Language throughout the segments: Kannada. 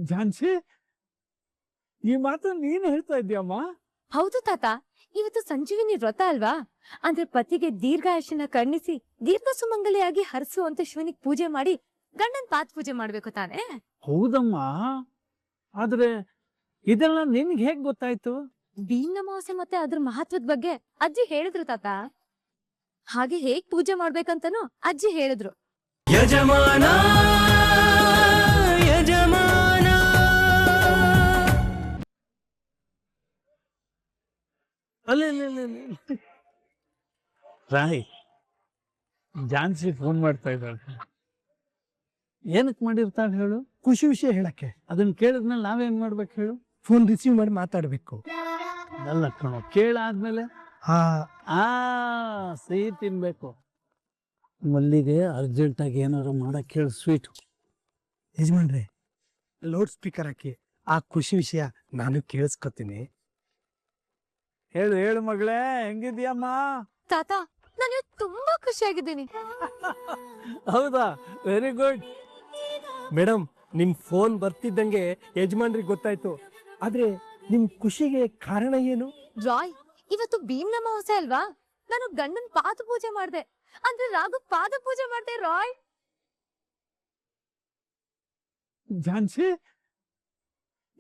ಝಾನ್ಸಿ, ಈ ಮಾತು ನೀನ್ ಹೇಳ್ತಾ ಇದ್ಯಮ್ಮ? ಹೌದು ತಾತ, ಇವತ್ತು ಸಂಜೀವಿನಿ ವ್ರತ ಅಲ್ವಾ? ಅಂದ್ರೆ ಪತಿಗೆ ದೀರ್ಘಾಯುಷ್ಯನ ಕರ್ಣಿಸಿ ದೀರ್ಘ ಸುಮಂಗಲಿಯಾಗಿ ಹರಸು ಅಂತ ಶಿವನಿಗೆ ಪೂಜೆ ಮಾಡಿ ಗಂಡನ್ ಪಾತ್ ಪೂಜೆ ಮಾಡ್ಬೇಕು ತಾನೇ? ಹೌದಮ್ಮ, ಆದ್ರೆ ಇದೆಲ್ಲ ನಿನ್ಗೆ ಹೇಗ್ ಗೊತ್ತಾಯ್ತು? ಭೀಮ್ ಅಮಾವಾಸ್ಯೆ ಮತ್ತೆ ಅದ್ರ ಮಹತ್ವದ ಬಗ್ಗೆ ಅಜ್ಜಿ ಹೇಳಿದ್ರು ತಾತ. ಹಾಗೆ ಹೇಗ್ ಪೂಜೆ ಮಾಡ್ಬೇಕಂತನೂ ಅಜ್ಜಿ ಹೇಳಿದ್ರು. ಯಜಮಾನ ಯಜಮಾನ ರಾಯ್, ಝಾನ್ಸಿ ಫೋನ್ ಮಾಡ್ತಾ ಇದ್ದಾಳೆ. ಏನಕ್ ಮಾಡಿರ್ತಾಳೆ ಹೇಳು? ಖುಷಿ ವಿಷಯ ಹೇಳಕ್ಕೆ. ಅದನ್ನ ಕೇಳಿದ್ಮೇಲೆ ನಾವೇನ್ ಮಾಡ್ಬೇಕು ಹೇಳು? ಫೋನ್ ರಿಸೀವ್ ಮಾಡಿ ಮಾತಾಡ್ಬೇಕು. ಅಲ್ಲ ಕಣೋ, ಕೇಳಾದ್ಮೇಲೆ ಆ ಸಿಹಿ ತಿನ್ಬೇಕು. ಮಲ್ಲಿಗೆ ಅರ್ಜೆಂಟಾಗಿ ಏನಾದ್ರು ಮಾಡಕ್ ಹೇಳು, ಸ್ವೀಟು. ಯಜಮಾನ್ರೆ, ಲೌಡ್ ಸ್ಪೀಕರ್ ಹಾಕಿ ಆ ಖುಷಿ ವಿಷಯ ನಾನು ಕೇಳಿಸ್ಕೊತೀನಿ. ಹೇಳು ಹೇಳು ಮಗಳೇ, ಹೆಂಗಿದ್ಯಮ್ಮ? ತಾತ, ನಾನು ತುಂಬಾ ಖುಷಿಯಾಗಿದ್ದೀನಿ. ಹೌದಾ? Very good. ಮೇಡಮ್, ನಿಮ್ ಫೋನ್ ಬರ್ತಿದ್ದಂಗೆ ಯಜಮಾನ್ರಿಗೆ ಗೊತ್ತಾಯ್ತು. ಆದ್ರೆ ನಿಮ್ ಖುಷಿಗೆ ಕಾರಣ ಏನು? ರಾಯ್, ಇವತ್ತು ಭೀಮ್ ಅಮಾವಾಸ್ಯೆ ಅಲ್ವಾ? ನಾನು ಗಂಡನ್ ಪಾದ ಪೂಜೆ ಮಾಡ್ದೆ. ಅಂದ್ರೆ ರಾಘು ಪಾದ ಪೂಜೆ ಮಾಡ್ದೆ ರಾಯ್. ಝಾನ್ಸಿ,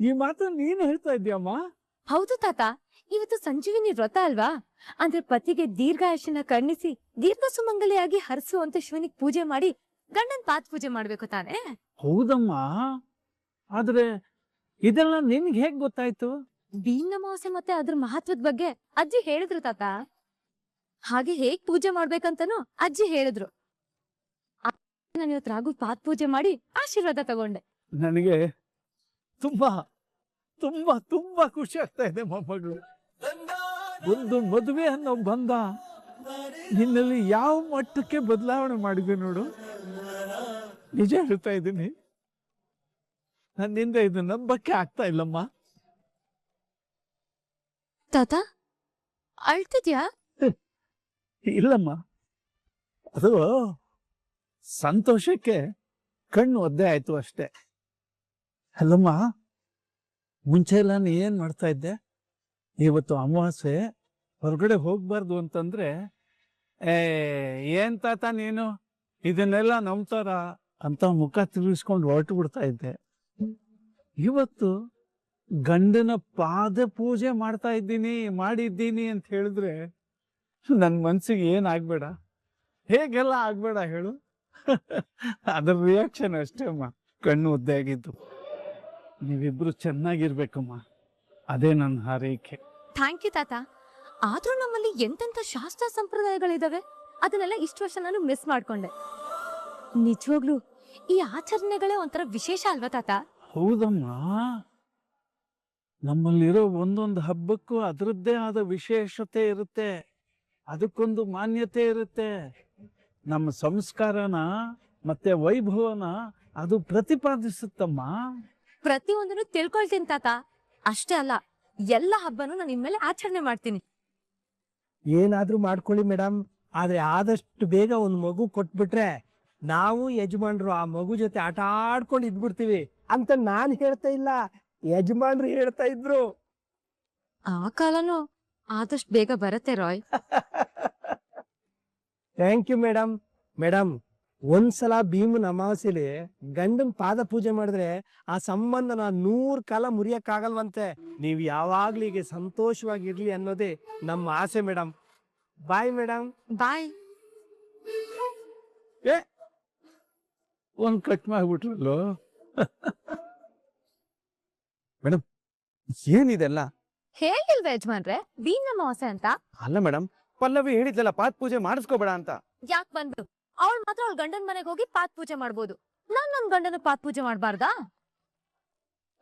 ಈ ಮಾತು ನೀನ್ ಹೇಳ್ತಾ ಇದ್ಯಮ್ಮ? ಹೌದು ತಾತ, ಇವತ್ತು ಸಂಜೀವಿನಿ ವ್ರತ ಅಲ್ವಾ? ಅಂದ್ರೆ ಪತಿಗೆ ದೀರ್ಘಾಯುಷ್ಯನ ಕರ್ಣಿಸಿ ದೀರ್ಘ ಸುಮಂಗಲಿಯಾಗಿ ಹರಸು ಅಂತ ಶಿವನಿಗೆ ಪೂಜೆ ಮಾಡಿ ಗಂಡನ್ ಪಾತ್ ಪೂಜೆ ಮಾಡ್ಬೇಕು ತಾನೇ? ಹೌದಮ್ಮ, ಆದ್ರೆ ಇದೆಲ್ಲ ನಿನ್ಗೆ ಹೇಗ್ ಗೊತ್ತಾಯ್ತು? ಭೀಮ್ ಅಮಾವಾಸ್ಯೆ ಮತ್ತೆ ಅದ್ರ ಮಹತ್ವದ ಬಗ್ಗೆ ಅಜ್ಜಿ ಹೇಳಿದ್ರು ತಾತ. ಹಾಗೆ ಹೇಗ್ ಪೂಜೆ ಮಾಡ್ಬೇಕಂತನೂ ಅಜ್ಜಿ ಹೇಳಿದ್ರು. ನಾನು ಇವತ್ತು ರಾಘು ಪಾತ್ ಪೂಜೆ ಮಾಡಿ ಆಶೀರ್ವಾದ ತಗೊಂಡೆ. ನನಗೆ ತುಂಬಾ ತುಂಬಾ ತುಂಬಾ ಖುಷಿ ಆಗ್ತಾ ಇದೆ ಮೊಮ್ಮಗಳು. ಒಂದು ಮದುವೆ ಅನ್ನೋ ಬಂಧ ನಿನ್ನಲ್ಲಿ ಯಾವ ಮಟ್ಟಕ್ಕೆ ಬದಲಾವಣೆ ಮಾಡಿದೆ ನೋಡು. ನಿಜ ಹೇಳ್ತಾ ಇದ್ದೀನಿ, ನನ್ನಿಂದ ಇದು ನಂಬಕ್ಕೆ ಆಗ್ತಾ ಇಲ್ಲಮ್ಮ. ತಾತ, ಅಳ್ತಿದ್ಯಾ? ಇಲ್ಲಮ್ಮ, ಅದು ಸಂತೋಷಕ್ಕೆ ಕಣ್ಣು ಒದ್ದೆ ಆಯ್ತು ಅಷ್ಟೇ. ಅಲ್ಲಮ್ಮ, ಮುಂಚೆ ಎಲ್ಲ ನೀ ಏನ್ ಮಾಡ್ತಾ ಇದ್ದೆ? ಇವತ್ತು ಅಮಾವಾಸ್ಯೆ, ಹೊರಗಡೆ ಹೋಗ್ಬಾರ್ದು ಅಂತಂದ್ರೆ ಏನ್ ತಾತ ನೀನು ಇದನ್ನೆಲ್ಲ ನಂಬ್ತಾರ ಅಂತ ಮುಖ ತಿರುಗಿಸ್ಕೊಂಡು ಹೊರಟು ಬಿಡ್ತಾ ಇದ್ದೆ. ಇವತ್ತು ಗಂಡನ ಪಾದ ಪೂಜೆ ಮಾಡಿದ್ದೀನಿ ಅಂತ ಹೇಳಿದ್ರೆ ನನ್ನ ಮನ್ಸಿಗೆ ಏನಾಗ್ಬೇಡ, ಹೇಗೆಲ್ಲ ಆಗ್ಬೇಡ ಹೇಳು. ಅದ್ರ ರಿಯಾಕ್ಷನ್ ಅಷ್ಟೇ ಅಮ್ಮ, ಕಣ್ಣು ಒದ್ದೆ ಆಗಿದ್ದು. ನೀವಿಬ್ರು ಚೆನ್ನಾಗಿರ್ಬೇಕಮ್ಮ, ಅದೇ ನನ್ನ ಹಾರೈಕೆ. ಥ್ಯಾಂಕ್ ಯು ತಾತ. ಆದ್ರೂ ನಮ್ಮಲ್ಲಿ ಎಂತೆಂತ ಶಾಸ್ತ್ರ ಸಂಪ್ರದಾಯಗಳಿದಾವೆ, ಅದನ್ನೆಲ್ಲ ಇಷ್ಟು ವರ್ಷ ನಾನು ಮಿಸ್ ಮಾಡ್ಕೊಂಡೆ. ನಿಜವಾಗ್ಲೂ ಈ ಆಚರಣೆಗಳೇ ಒಂಥರ ವಿಶೇಷ ಅಲ್ವಾ ತಾತ? ಹೌದಮ್ಮ, ನಮ್ಮಲ್ಲಿರೋ ಒಂದೊಂದು ಹಬ್ಬಕ್ಕೂ ಅದರದ್ದೇ ಆದ ವಿಶೇಷತೆ ಇರುತ್ತೆ, ಅದಕ್ಕೊಂದು ಮಾನ್ಯತೆ ಇರುತ್ತೆ. ನಮ್ಮ ಸಂಸ್ಕಾರನ ಮತ್ತೆ ವೈಭವನ ಅದು ಪ್ರತಿಪಾದಿಸುತ್ತಮ್ಮ. ಪ್ರತಿಯೊಂದನ್ನು ತಿಳ್ಕೊಳ್ತೀನಿ ತಾತ. ಅಷ್ಟೇ ಅಲ್ಲ, ಎಲ್ಲ ಹಬ್ಬನೂ ನಾನು ಇನ್ಮೇಲೆ ಆಚರಣೆ ಮಾಡ್ತೀನಿ. ಏನಾದ್ರೂ ಮಾಡ್ಕೊಳ್ಳಿ ಮೇಡಮ್, ಆದ್ರೆ ಆದಷ್ಟು ಬೇಗ ಒಂದ್ ಮಗು ಕೊಟ್ಬಿಟ್ರೆ ನಾವು ಯಜಮಾನ್ರು ಆ ಮಗು ಜೊತೆ ಆಟ ಆಡ್ಕೊಂಡು ಇದ್ಬಿಡ್ತೀವಿ ಅಂತ ನಾನ್ ಹೇಳ್ತಾ ಇಲ್ಲ, ಯಜಮಾನ್ರು ಹೇಳ್ತಾ ಇದ್ರು. ಆ ಕಾಲನೂ ಆದಷ್ಟು ಬೇಗ ಬರತ್ತೆ ರಾಯ್. Thank you madam. ಮೇಡಮ್, ಒಂದ್ಸಲ ಭೀಮನ ಅಮಾವಾಸ್ಯೆಲಿ ಗಂಡನ್ ಪಾದ ಪೂಜೆ ಮಾಡಿದ್ರೆ ಆ ಸಂಬಂಧನ 100 ಕಾಲ ಮುರಿಯಕ್ಕಾಗಲ್ವಂತೆ. ನೀವ್ ಯಾವಾಗ್ಲೂ ಹೀಗೆ ಸಂತೋಷವಾಗಿರ್ಲಿ ಅನ್ನೋದೇ ನಮ್ಮ ಆಸೆ ಮೇಡಮ್. Bye madam. ಬಾಯ್. ಒಂದ್ ಕಟ್ ಮಾಡ್ಬಿಟ್ರಲ್ಲೋ. ಮೇಡಮ್, ಏನಿದೆಲ್ಲ? ಹೇಳಿಲ್ವ ಯಜಮಾನ್ರೆ ಭೀಮ್ ಅಮಾವಾಸ್ಯೆ ಅಂತ? ಅಲ್ಲ ಮೇಡಮ್, ಪಲ್ಲವಿ ಹೇಳಿದ್ಲಲ್ಲ ಪಾತ್ ಪೂಜೆ ಮಾಡಿಸ್ಕೋಬೇಡ ಅಂತ. ಯಾಕೆ ಬಂದ್ರು? ಅವಳು ಮಾತ್ರ ಅವಳ ಗಂಡನ ಮನೆಗೆ ಹೋಗಿ ಪಾತ್ ಪೂಜೆ ಮಾಡ್ಬೋದು, ನಾನ್ ನನ್ ಗಂಡನ ಪಾತ್ ಪೂಜೆ ಮಾಡ್ಬಾರ್ದಾ?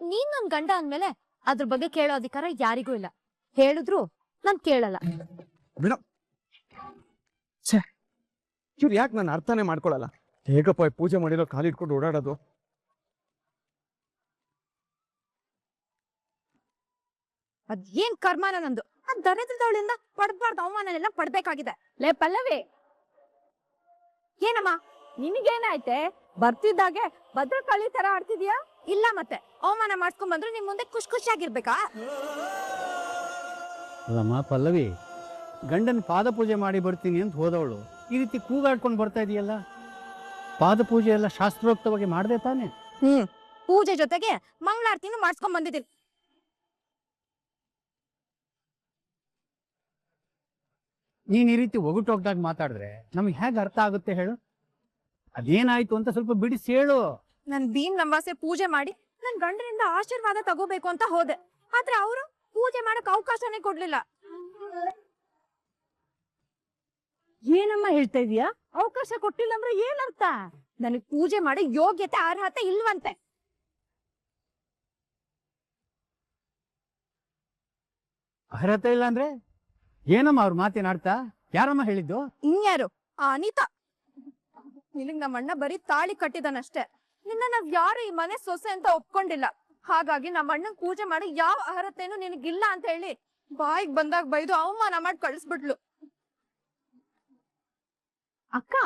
ನೀನ್ ನನ್ ಗಂಡ ಅಂದ್ಮೇಲೆ ಅದ್ರ ಬಗ್ಗೆ ಕೇಳೋ ಅಧಿಕಾರ ಯಾರಿಗೂ ಇಲ್ಲ. ಹೇಳಿದ್ರು ನಾನ್ ಕೇಳಲ್ಲ. ಮೇಡಮ್, ಇವ್ರು ಯಾಕೆ ನಾನು ಅರ್ಥನೇ ಮಾಡ್ಕೊಳಲ್ಲ? ಹೇಗಪ್ಪ ಪೂಜೆ ಮಾಡಿರೋ ಕಾಲಿಟ್ಕೊಂಡು ಓಡಾಡೋದು? ಅದೇನ್ ಕರ್ಮಾನ ನಂದು. ಆ ದರಿದ್ರದವಳಿಂದ ಪಡ್ಬಾರ್ದು ಅವಮಾನನೆಲ್ಲ ಪಡ್ಬೇಕಾಗಿದೆ. ಲೇ ಪಲ್ಲವಿ, ಏನಮ್ಮ ನಿನಗೇನಾಯ್ತೆ? ಬರ್ತಿದ್ದಾಗೆ ಭದ್ರಕಾಳಿ ತರ ಆಡ್ತಿದ್ಯಾ? ಇಲ್ಲ ಮತ್ತೆ ಅವಮಾನ ಮಾಡ್ಕೊಂಡ್ ಬಂದ್ರೆ ನಿಮ್ ಮುಂದೆ ಖುಷಿಯಾಗಿರ್ಬೇಕಾ? ಅಲ್ಲಮ್ಮ ಪಲ್ಲವಿ, ಗಂಡನ ಪಾದ ಪೂಜೆ ಮಾಡಿ ಬರ್ತೀನಿ ಅಂತ ಹೋದವಳು ಈ ರೀತಿ ಕೂಗಾಡ್ಕೊಂಡು ಬರ್ತಾ ಇದೆಯಲ್ಲ. ಪಾದ ಪೂಜೆ ಎಲ್ಲ ಶಾಸ್ತ್ರೋಕ್ತವಾಗಿ ಮಾಡ್ದೆ ತಾನೆ? ಪೂಜೆ ಜೊತೆಗೆ ಮಂಗಳಾರತಿನೂ ಮಾಡ್ಸ್ಕೊಂಡ್ ಬಂದಿದ್ದೀನಿ. ನೀನ್ ಈ ರೀತಿ ಒಗಟೋಗ್ದಾಗ ಮಾತಾಡಿದ್ರೆ ನಮ್ಗೆ ಹೇಗೆ ಅರ್ಥ ಆಗುತ್ತೆ ಹೇಳು? ಅದೇನಾಯ್ತು ಅಂತ ಸ್ವಲ್ಪ ಬಿಡಿಸಿ ಹೇಳು. ನನ್ ಭೀಮ್ ನವಾಸೆ ಪೂಜೆ ಮಾಡಿ ನನ್ ಗಂಡನಿಂದ ಆಶೀರ್ವಾದ ತಗೋಬೇಕು ಅಂತ ಹೋದೆ. ಆದ್ರೆ ಅವರು ಪೂಜೆ ಮಾಡಕ್ ಅವಕಾಶನೇ ಕೊಡ್ಲಿಲ್ಲ. ಏನಮ್ಮ ಹೇಳ್ತಾ ಇದೀಯಾ? ಅವಕಾಶ ಕೊಟ್ಟಿಲ್ಲ ಅಂದ್ರೆ ಏನರ್ಥ? ನನಗ್ ಪೂಜೆ ಮಾಡಿ ಯೋಗ್ಯತೆ ಅರ್ಹತೆ ಇಲ್ವಂತೆ. ಅರ್ಹತೆ ಇಲ್ಲ ಅಂದ್ರೆ ಏನಮ್ಮ ಅವ್ರ ಮಾತೇನಾಡ್ತಾ? ಯಾರಮ್ಮ ಹೇಳಿದ್ದು? ಇನ್ಯಾರು? ಆ ಅನಿತಾ. ನಿನಗ್ ನಮ್ಮ ಅಣ್ಣ ಬರೀ ತಾಳಿ ಕಟ್ಟಿದಾನಷ್ಟೇ. ನಿನ್ನ ನಾವ್ ಯಾರು ಈ ಮನೆ ಸೊಸೆ ಅಂತ ಒಪ್ಕೊಂಡಿಲ್ಲ. ಹಾಗಾಗಿ ನಮ್ಮ ಅಣ್ಣನ್ ಪೂಜೆ ಮಾಡಿ ಯಾವ ಅರ್ಹತೆನೂ ನಿನಗಿಲ್ಲ ಅಂತ ಹೇಳಿ ಬಾಯಿಗೆ ಬಂದಾಗ ಬೈದು ಅವಮಾನ ಮಾಡಿ ಕಳಿಸ್ಬಿಟ್ಲು. ಅಕ್ಕ,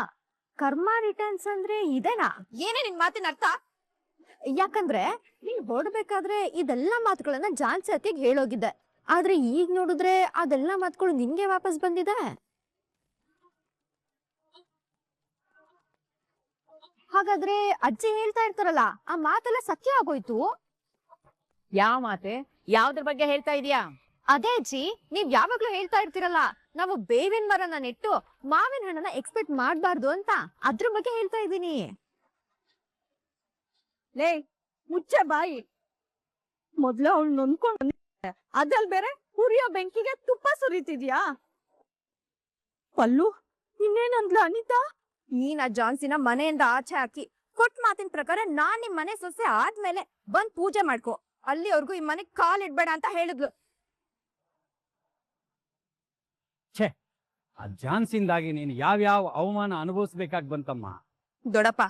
ಕರ್ಮ ರಿಟರ್ನ್ಸ್ ಅಂದ್ರೆ ಇದೇನಾ? ಏನೇ ನಿನ್ ಮಾತಿನ ಅರ್ಥ? ಯಾಕಂದ್ರೆ ನೀನ್ ಹೊರಡ್ಬೇಕಾದ್ರೆ ಇದೆಲ್ಲಾ ಮಾತುಗಳನ್ನ ಜಾನ್ಸಿ ಅತ್ತಿಗೆ ಹೇಳೋಗಿದ್ದೆ. ಆದ್ರೆ ಈಗ ನೋಡಿದ್ರೆ ಅದೆಲ್ಲಾ ಮಾತುಗಳು ನಿನ್ಗೆ ವಾಪಸ್ ಬಂದಿದೆ. ಹಾಗಾದ್ರೆ ಅಜ್ಜಿ ಹೇಳ್ತಾ ಇರ್ತಾರಲ್ಲ, ಆ ಮಾತೆಲ್ಲ ಸತ್ಯ ಆಗೋಯ್ತು? ಯಾವ ಮಾತೆ? ಯಾವ್ದ್ರ ಬಗ್ಗೆ ಹೇಳ್ತಾ ಇದೀಯಾ? ಅದೇ ಅಜ್ಜಿ, ನೀವ್ ಯಾವಾಗ್ಲೂ ಹೇಳ್ತಾ ಇರ್ತೀರಲ್ಲ, ನಾವು ಬೇವಿನ ಮರನ ನೆಟ್ಟು ಮಾವಿನ ಹಣ್ಣನ್ನ ಎಕ್ಸ್ಪೆಕ್ಟ್ ಮಾಡ್ಬಾರ್ದು ಅಂತ. ಅದ್ರ ಬಗ್ಗೆ ಹೇಳ್ತಾ ಇದ್ದೀನಿ. ಲೇ, ಮುಚ್ಚೆ ಬಾಯಿ. ಮೊದ್ಲು ಅವಳು ನೊಂದ್ಕೊಂಡು ಅದ್ರಲ್ಲಿ ಬೇರೆ ಹುರಿಯೋ ಬೆಂಕಿಗೆ ತುಪ್ಪ ಸುರಿತಿದ್ಯಾ? ಪಲ್ಲು, ಇನ್ನೇನಂದ್ಲ ಅನಿತಾ? ನೀನ್ ಆ ಜಾನ್ಸಿನ ಮನೆಯಿಂದ ಆಚೆ ಹಾಕಿ ಕೊಟ್ ಮಾತಿನ ಪ್ರಕಾರ ನಾನ್ ನಿಮ್ ಮನೆ ಸೊಸೆ ಆದ್ಮೇಲೆ ಬಂದ್ ಪೂಜೆ ಮಾಡ್ಕೊ, ಅಲ್ಲಿವರೆಗೂ ಈ ಮನೆಗ್ ಕಾಲ್ ಇಡ್ಬೇಡ ಅಂತ ಹೇಳಿದ್ಲು. ಆ ಜಾನ್ಸಿಂದಾಗಿ ನೀನು ಯಾವ್ಯಾವ ಅವಮಾನ ಅನುಭವಿಸ್ಬೇಕಾಗಿ ಬಂತಮ್ಮ. ದೊಡಪ್ಪ,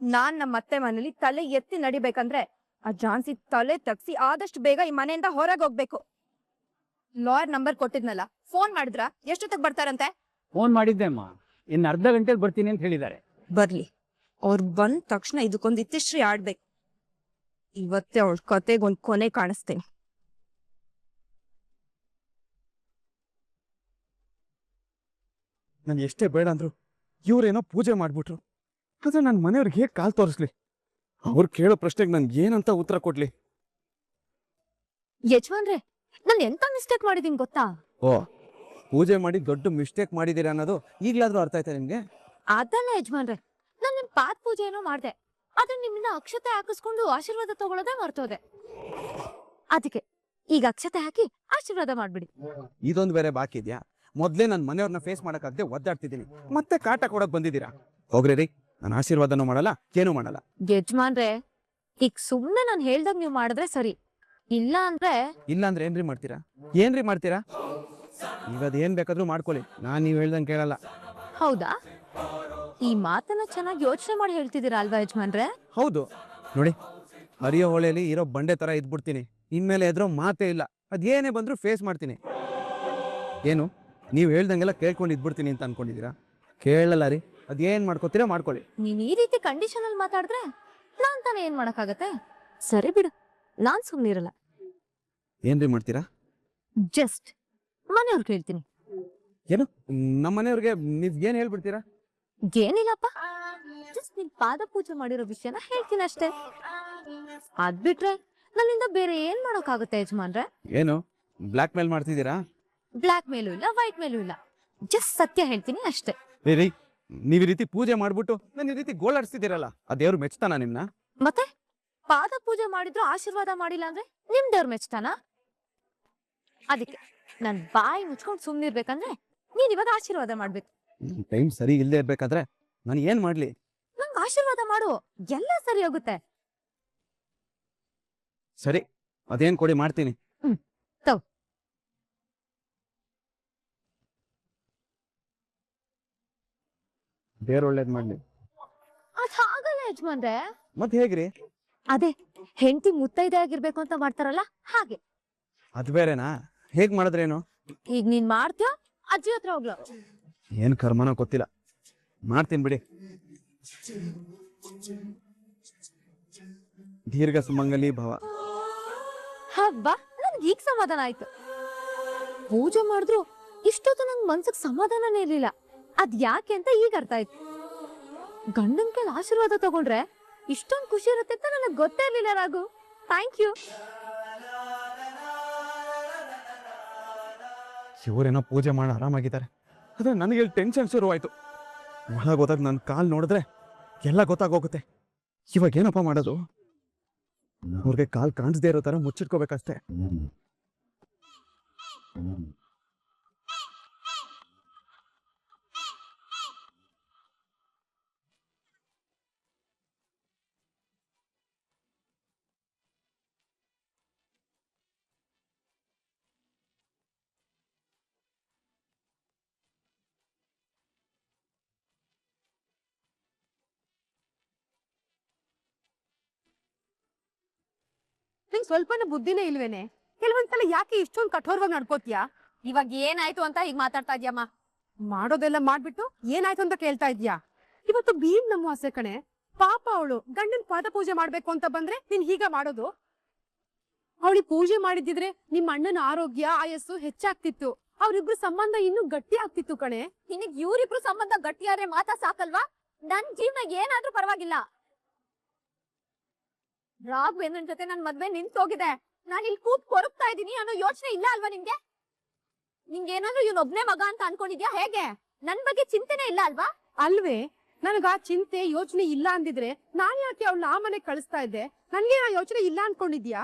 ನಾನ್ ನಮ್ಮ ಅತ್ತೆ ಮನೇಲಿ ತಲೆ ಎತ್ತಿ ನಡಿಬೇಕಂದ್ರೆ ಆ ಜಾನ್ಸಿ ತಲೆ ತಗ್ಸಿ ಆದಷ್ಟು ಬೇಗ ಈ ಮನೆಯಿಂದ ಹೊರಗೆ ಹೋಗ್ಬೇಕು. ಲಾಯರ್ ನಂಬರ್ ಕೊಟ್ಟಿದ್ನಲ್ಲ, ಫೋನ್ ಮಾಡಿದ್ರ? ಎಷ್ಟೊತ್ತಿಗೆ ಬರ್ತಾರಂತೆ? ಫೋನ್ ಮಾಡಿದ್ದೆ ಅಮ್ಮ, ಇನ್ನು ಅರ್ಧ ಗಂಟೆಲಿ ಬರ್ತೀನಿ ಅಂತ ಹೇಳಿದ್ದಾರೆ. ಬರ್ಲಿ, ಅವ್ರು ಬಂದ ತಕ್ಷಣ ಇದಕ್ಕೊಂದು ಇತಿಶ್ರೀ ಆಡ್ಬೇಕು. ಇವತ್ತೇ ಅವಳ ಕತೆಗೊಂದ್ ಕೊನೆ ಕಾಣಿಸ್ತೇನೆ. ನಾನು ಎಷ್ಟೇ ಬೇಡ ಅಂದ್ರು ಇವ್ರೇನೋ ಪೂಜೆ ಮಾಡ್ಬಿಟ್ರು. ಆದ್ರೆ ನನ್ನ ಮನೆಯವ್ರಿಗೆ ಹೇಗೆ ಕಾಲ್ ತೋರಿಸ್ಲಿ? ಅವ್ರು ಕೇಳೋ ಪ್ರಶ್ನೆಗೆ ನನ್ಗೆ ಏನಂತ ಉತ್ತರ ಕೊಡ್ಲಿ? ಯಜಮಾನ್ರೆ, ನಾನ್ ಎಂತ ಮಿಸ್ಟೇಕ್ ಮಾಡಿದೀನಿ ಗೊತ್ತಾ? ಓ, ಪೂಜೆ ಮಾಡಿ ದೊಡ್ಡ ಮಿಸ್ಟೇಕ್ ಮಾಡಿದೀರಾ ಅನ್ನೋದು ಈಗ್ಲಾದ್ರೂ ಅರ್ಥ ಆಯ್ತಾ ನಿಮ್ಗೆ? ಅದಲ್ಲ ಯಜಮಾನ್ರೆ, ನಾನ್ ನಿಮ್ ಪಾದ ಪೂಜೆ ಏನೋ ಮಾಡ್ದೆ. ಆದ್ರೆ ನಿಮ್ಮಿಂದ ಅಕ್ಷತೆ ಹಾಕಿಸ್ಕೊಂಡು ಆಶೀರ್ವಾದ ತಗೊಳ್ಳೋದೇ ಮರ್ತೋದೆ. ಅದಕ್ಕೆ ಈಗ ಅಕ್ಷತೆ ಹಾಕಿ ಆಶೀರ್ವಾದ ಮಾಡ್ಬಿಡಿ. ಇದೊಂದು ಬೇರೆ ಬಾಕಿ ಇದ್ಯಾ? ಮೊದ್ಲೇ ನನ್ನ ಮನೆಯವ್ರನ್ನ ಫೇಸ್ ಮಾಡಕ್ಕಾಗದೆ ಒದ್ದಾಡ್ತಿದ್ದೀನಿ, ಮತ್ತೆ ಕಾಟ ಕೊಡಕ್ ಬಂದಿದ್ದೀರಾ? ಹೋಗ್ರಿ ರೀ, ನಾನು ಆಶೀರ್ವಾದನೂ ಮಾಡಲ್ಲ, ಏನೂ ಮಾಡಲ್ಲ. ಯಜಮಾನ್ರೆ, ಈಗ ಸುಮ್ನೆ ನಾನ್ ಹೇಳ್ದಾಗ ನೀವ್ ಮಾಡಿದ್ರೆ ಸರಿ. ಇಲ್ಲ ಅಂದ್ರೆ ಏನ್ರಿ ಮಾಡ್ತೀರಾ? ಏನ್ರಿ ಮಾಡ್ತೀರಾ? ಇವದ್ ಏನ್ ಬೇಕಾದ್ರೂ ಮಾಡ್ಕೊಳ್ಳಿ, ನಾನ್ ನೀವ್ ಹೇಳ್ದಂಗೆ ಕೇಳಲ್ಲ. ಹೌದಾ? ಈ ಮಾತನ್ನ ಚೆನ್ನಾಗಿ ಯೋಚನೆ ಮಾಡಿ ಹೇಳ್ತಿದ್ದೀರಾ ಅಲ್ವಾ ಯಜಮಾನ್ರೆ? ಹೌದು ನೋಡಿ, ಹರಿಯೋ ಹೊಳೆಯಲ್ಲಿ ಇರೋ ಬಂಡೆ ತರ ಇದ್ಬಿಡ್ತೀನಿ. ಇನ್ಮೇಲೆ ಎದ್ರೋ ಮಾತೇ ಇಲ್ಲ, ಅದೇನೇ ಬಂದ್ರು ಫೇಸ್ ಮಾಡ್ತೀನಿ. ಏನು ನೀವು ಹೇಳ್ದಂಗೆಲ್ಲ ಕೇಳ್ಕೊಂಡು ಇದ್ಬಿಡ್ತೀನಿ ಅಂತ ಅನ್ಕೊಂಡಿದ್ದೀರಾ? ಕೇಳಲ್ಲ ರೀ, ಅದೇನ್ ಮಾಡ್ಕೋತೀರಾ ಮಾಡ್ಕೊಳ್ಳಿ. ನೀನ್ ಈ ರೀತಿ ಕಂಡೀಷನ್ ಅಲ್ಲಿ ಮಾತಾಡಿದ್ರೆ ನಾನ್ ತಾನೇ ಏನ್ ಮಾಡಕ್ಕಾಗತ್ತೆ? ಸರಿ ಬಿಡು, ನಾನ್ ಸುಮ್ನಿರಲ್ಲ. ಏನ್ರಿ ಮಾಡ್ತೀರಾ? ಜಸ್ಟ್ ಮನೆಯವ್ರು ಕೇಳ್ತೀನಿ. ಏನು ನಮ್ಮ ಮನೆಯವ್ರಿಗೆ ನೀವ್ ಏನ್ ಹೇಳ್ಬಿಡ್ತೀರಾ? ಏನಿಲ್ಲಪ್ಪ, ಜಸ್ಟ್ ನಿನ್ ಪಾದ ಪೂಜೆ ಮಾಡಿರೋ ವಿಷಯನ ಹೇಳ್ತೀನಿ ಅಷ್ಟೇ. ಅದ್ಬಿಟ್ರೆ ನನ್ನಿಂದ ಬೇರೆ ಏನ್ ಮಾಡೋಕ್ಕಾಗುತ್ತೆ ಯಜಮಾನ್ರೆ? ಏನು ಬ್ಲಾಕ್ ಮೇಲ್ ಮಾಡ್ತಿದ್ದೀರಾ? ಬ್ಲಾಕ್ ಮೇಲೂ ಇಲ್ಲ, ವೈಟ್ ಮೇಲೂ ಇಲ್ಲ, ಜಸ್ಟ್ ಸತ್ಯ ಹೇಳ್ತೀನಿ ಅಷ್ಟೇ. ರೀ, ನೀವ್ ಈ ರೀತಿ ಪೂಜೆ ಮಾಡ್ಬಿಟ್ಟು ನಾನು ಈ ರೀತಿ ಗೋಳಾಡ್ಸ್ತಿದ್ದೀರಲ್ಲ, ಆ ದೇವ್ರು ಮೆಚ್ತಾನ ನಿಮ್ನ? ಮತ್ತೆ ಪಾದ ಪೂಜೆ ಮಾಡಿದ್ರು ಆಶೀರ್ವಾದ ಮಾಡಿಲ್ಲ ಅಂದ್ರೆ ನಿಮ್ ದೇವ್ರ ಮೆಚ್ತಾನ? ಅದಕ್ಕೆ ನನ್ ಬಾಯಿ ಮುಚ್ಕೊಂಡ್ ಸುಮ್ನಿರ್ಬೇಕಂದ್ರೆ ನೀನ್ ಇವಾಗ ಆಶೀರ್ವಾದ ಮಾಡ್ಬೇಕು. ಟೈಮ್ ಸರಿ ಇಲ್ಲದೆ ಇರ್ಬೇಕಾದ್ರೆ ನಾನು ಏನ್ ಮಾಡ್ಲಿ? ನಂಗ್ ಆಶೀರ್ವಾದ ಮಾಡು, ಎಲ್ಲ ಸರಿ ಹೋಗುತ್ತೆ. ಸರಿ, ಅದೇನ್ ಕೊಡಿ ಮಾಡ್ತೀನಿ. ತಗೋ. ದೇವ್ರು ಒಳ್ಳೇದ್ ಮಾಡ್ಲಿ. ಅದ್ ಹಾಗಲ್ಲ ಯಜಮಾನ್ರೆ. ಮತ್ ಹೇಗ್ರಿ? ಅದೇ ಹೆಂಡತಿ ಮುತ್ತೈದೆ ಆಗಿರ್ಬೇಕು ಅಂತ ಮಾಡ್ತಾರಲ್ಲ ಹಾಗೆ. ಅದ್ ಬೇರೆನಾ? ಹೇಗ್ ಮಾಡಿದ್ರೇನು? ಈಗ ನೀನ್ ಮಾಡ್ತೀಯ, ಅಜ್ಜಿ ಹತ್ರ ಹೋಗ್ಲ. ಏನ್ ಕರ್ಮನೋ ಗೊತ್ತಿಲ್ಲ, ಮಾಡ್ತೀನಿ ಬಿಡಿ. ದೀರ್ಘ ಸುಮಂಗಲಿ ಭವ. ಹಬ್ಬ, ನನ್ಗೆ ಈಗ ಸಮಾಧಾನ ಆಯ್ತು. ಪೂಜೆ ಮಾಡಿದ್ರು ಇಷ್ಟೊತ್ತು ನಂಗೆ ಮನ್ಸಿಗೆ ಸಮಾಧಾನನೇ ಇರ್ಲಿಲ್ಲ. ಅದ್ ಯಾಕೆ ಅಂತ ಈಗ ಅರ್ಥ ಆಯ್ತು. ಗಂಡನ್ ಕೈಲಿ ಆಶೀರ್ವಾದ ತಗೊಂಡ್ರೆ ಇಷ್ಟೊಂದು ಖುಷಿ ಇರುತ್ತೆ ಅಂತ ನನಗೆ ಗೊತ್ತೇ ಇರ್ಲಿಲ್ಲ ರಾಘು. Thank you. ಇವರೇನೋ ಪೂಜೆ ಮಾಡಿ ಆರಾಮಾಗಿದ್ದಾರೆ, ಆದ್ರೆ ನನಗೆ ಟೆನ್ಷನ್ ಶುರುವಾಯ್ತು. ಒಳಗೆ ಹೋದಾಗ ನನ್ನ ಕಾಲ್ ನೋಡಿದ್ರೆ ಎಲ್ಲ ಗೊತ್ತಾಗೋಗುತ್ತೆ. ಇವಾಗ ಏನಪ್ಪ ಮಾಡೋದು? ಅವ್ರಿಗೆ ಕಾಲ್ ಕಾಣಿಸ್ದೇ ಇರೋ ತರ ಮುಚ್ಚಿಟ್ಕೋಬೇಕಷ್ಟೇ. ನಿಂಗ್ ಸ್ವಲ್ಪನೂ ಬುದ್ಧಿನೇ ಇಲ್ವೇನೆ? ಕೆಲವೊಂದ್ಸಲ ಯಾಕೆ ಇಷ್ಟೊಂದು ಕಠೋರವಾಗಿ ನಡ್ಕೋತೀಯಾ? ಇವಾಗ ಏನಾಯ್ತು ಅಂತ ಈಗ ಮಾತಾಡ್ತಾ ಇದ್ಯಮ್ಮ? ಮಾಡೋದೆಲ್ಲ ಮಾಡ್ಬಿಟ್ಟು ಏನಾಯ್ತು ಅಂತ ಕೇಳ್ತಾ ಇದ್ಯಾ? ಇವತ್ತು ಭೀಮ್ ಅಮಾವಾಸ್ಯೆ ಕಣೆ. ಪಾಪ ಅವಳು ಗಂಡನ್ ಪಾದ ಪೂಜೆ ಮಾಡ್ಬೇಕು ಅಂತ ಬಂದ್ರೆ ನೀನ್ ಹೀಗ ಮಾಡೋದು? ಅವಳಿ ಪೂಜೆ ಮಾಡಿದಿದ್ರೆ ನಿಮ್ಮ ಅಣ್ಣನ ಆರೋಗ್ಯ ಆಯಸ್ಸು ಹೆಚ್ಚಾಗ್ತಿತ್ತು. ಅವ್ರಿಬ್ರು ಸಂಬಂಧ ಇನ್ನೂ ಗಟ್ಟಿ ಆಗ್ತಿತ್ತು ಕಣೆ. ನಿನಗ್ ಇವ್ರಿಬ್ರು ಸಂಬಂಧ ಗಟ್ಟಿಯಾದ್ರೆ ಮಾತಾ ಸಾಕಲ್ವಾ? ನನ್ ಜೀವನ ಏನಾದ್ರೂ ಪರವಾಗಿಲ್ಲ. ರಾಘವೇಂದ್ರನ್ ಜೊತೆ ನನ್ ಮದ್ವೆ ನಿಂತೋಗಿದೆ. ನಾನ್ ಇಲ್ಲಿ ಕೂತ್ ಕೊರಗ್ತಾ ಇದೀನಿ ಅನ್ನೋ ಯೋಚನೆ ಇಲ್ಲ ಅಲ್ವಾ ನಿಮ್ಗೆ? ನಿಂಗೇನಾದ್ರೂ ಇವನೊಬ್ನೇ ಮಗ ಅಂತ ಅನ್ಕೊಂಡಿದ್ಯಾ ಹೇಗೆ? ನನ್ ಬಗ್ಗೆ ಚಿಂತೆನೆ ಇಲ್ಲ ಅಲ್ವಾ? ಅಲ್ವೇ, ನನಗ ಆ ಚಿಂತೆ ಯೋಚನೆ ಇಲ್ಲ ಅಂದಿದ್ರೆ ನಾನ್ ಯಾಕೆ ಅವಳನ್ನ ಆ ಮನೆಗ್ ಕಳಿಸ್ತಾ ಇದ್ದೆ? ನನ್ಗೆ ಆ ಯೋಚನೆ ಇಲ್ಲ ಅನ್ಕೊಂಡಿದ್ಯಾ?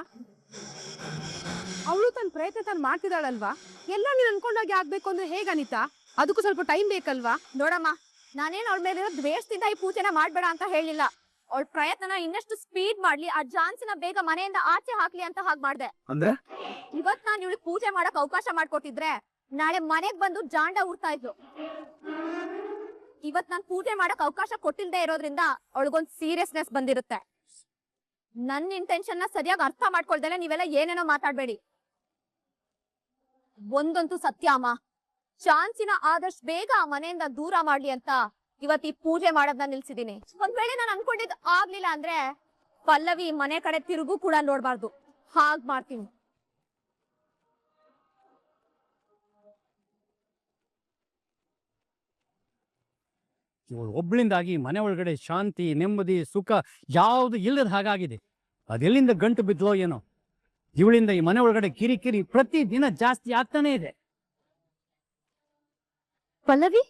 ಅವಳು ತನ್ನ ಪ್ರಯತ್ನ ತಾನು ಮಾಡ್ತಿದ್ದಾಳಲ್ವಾ? ಎಲ್ಲ ನೀನ್ ಅನ್ಕೊಂಡಾಗೆ ಆಗ್ಬೇಕು ಅಂದ್ರೆ ಹೇಗ ಅನಿತಾ? ಅದಕ್ಕೂ ಸ್ವಲ್ಪ ಟೈಮ್ ಬೇಕಲ್ವಾ? ನೋಡಮ್ಮ, ನಾನೇನ್ ಅವಳ ಮೇಲೆ ದ್ವೇಷದಿಂದ ಈ ಪೂಜೆನ ಮಾಡ್ಬೇಡ ಅಂತ ಹೇಳಿಲ್ಲ. ಅವಳ ಪ್ರಯತ್ನನ ಇನ್ನಷ್ಟು ಸ್ಪೀಡ್ ಮಾಡ್ಲಿ, ಆ ಜಾನ್ಸಿನ ಬೇಗ ಮನೆಯಿಂದ ಆಚೆ ಹಾಕ್ಲಿ ಅಂತ ಹಾಗೆ ಮಾಡ್ದೆ. ಅಂದ್ರೆ ಇವತ್ ನಾನ್ ಇವಳಿಗೆ ಪೂಜೆ ಮಾಡಕ್ ಅವಕಾಶ ಮಾಡ್ಕೊಟ್ಟಿದ್ರೆ ನಾಳೆ ಮನೆಗ್ ಬಂದು ಜಾಂಡ ಉಡ್ತಾ ಇದ್ಲು. ಇವತ್ ನಾನ್ ಪೂಜೆ ಮಾಡಕ್ ಅವಕಾಶ ಕೊಟ್ಟಿಲ್ದೇ ಇರೋದ್ರಿಂದ ಅವಳಿಗೊಂದ್ ಸೀರಿಯಸ್ನೆಸ್ ಬಂದಿರುತ್ತೆ. ನನ್ನ ಇಂಟೆನ್ಷನ್ ನ ಸರಿಯಾಗಿ ಅರ್ಥ ಮಾಡ್ಕೊಳ್ದೇನೆ ನೀವೆಲ್ಲ ಏನೇನೋ ಮಾತಾಡ್ಬೇಡಿ. ಒಂದಂತೂ ಸತ್ಯ ಅಮ್ಮ, ಚಾನ್ಸಿನ ಆದಷ್ಟು ಬೇಗ ಆ ಮನೆಯಿಂದ ದೂರ ಮಾಡ್ಲಿ ಅಂತ ಇವತ್ ಈ ಪೂಜೆ ಮಾಡೋದನ್ನ ನಿಲ್ಸಿದೀನಿ. ಒಂದ್ ವೇಳೆ ನಾನು ಅನ್ಕೊಂಡಿದ್ ಆಗ್ಲಿಲ್ಲ ಅಂದ್ರೆ ಪಲ್ಲವಿ ಮನೆ ಕಡೆ ತಿರುಗು ಕೂಡ ನೋಡ್ಬಾರ್ದು, ಹಾಗ್ ಮಾಡ್ತೀನಿ. ಇವಳು ಒಬ್ಳಿಂದಾಗಿ ಮನೆ ಒಳಗಡೆ ಶಾಂತಿ ನೆಮ್ಮದಿ ಸುಖ ಯಾವುದು ಇಲ್ಲದ ಹಾಗಾಗಿದೆ. ಅದೆಲ್ಲಿಂದ ಗಂಟು ಬಿದ್ಲೋ ಏನೋ. ಇವಳಿಂದ ಈ ಮನೆ ಒಳಗಡೆ ಕಿರಿಕಿರಿ ಪ್ರತಿ ದಿನ ಜಾಸ್ತಿ ಆಗ್ತಾನೆ ಇದೆ. ಪಲ್ಲವಿ,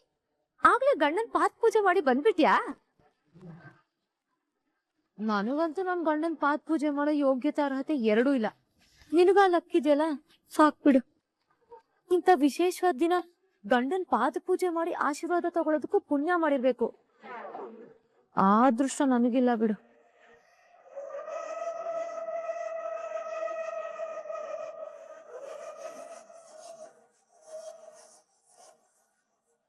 ಆಗ್ಲೇ ಗಂಡನ್ ಪಾದ ಪೂಜೆ ಮಾಡಿ ಬಂದ್ಬಿಟ್ಯಾ? ನನಗಂತೂ ನನ್ ಗಂಡನ್ ಪಾದ ಪೂಜೆ ಮಾಡೋ ಯೋಗ್ಯತೆ ಅರ್ಹತೆ ಎರಡೂ ಇಲ್ಲ. ನಿನಗ ಲಕ್ಕಿದೆಯಲ್ಲ, ಸಾಕ್ಬಿಡು. ಇಂಥ ವಿಶೇಷವಾದ ದಿನ ಗಂಡನ್ ಪಾದ ಪೂಜೆ ಮಾಡಿ ಆಶೀರ್ವಾದ ತಗೊಳೋದಕ್ಕೂ ಪುಣ್ಯ ಮಾಡಿರ್ಬೇಕು. ಆ ಅದೃಷ್ಟ ನನಗಿಲ್ಲ ಬಿಡು.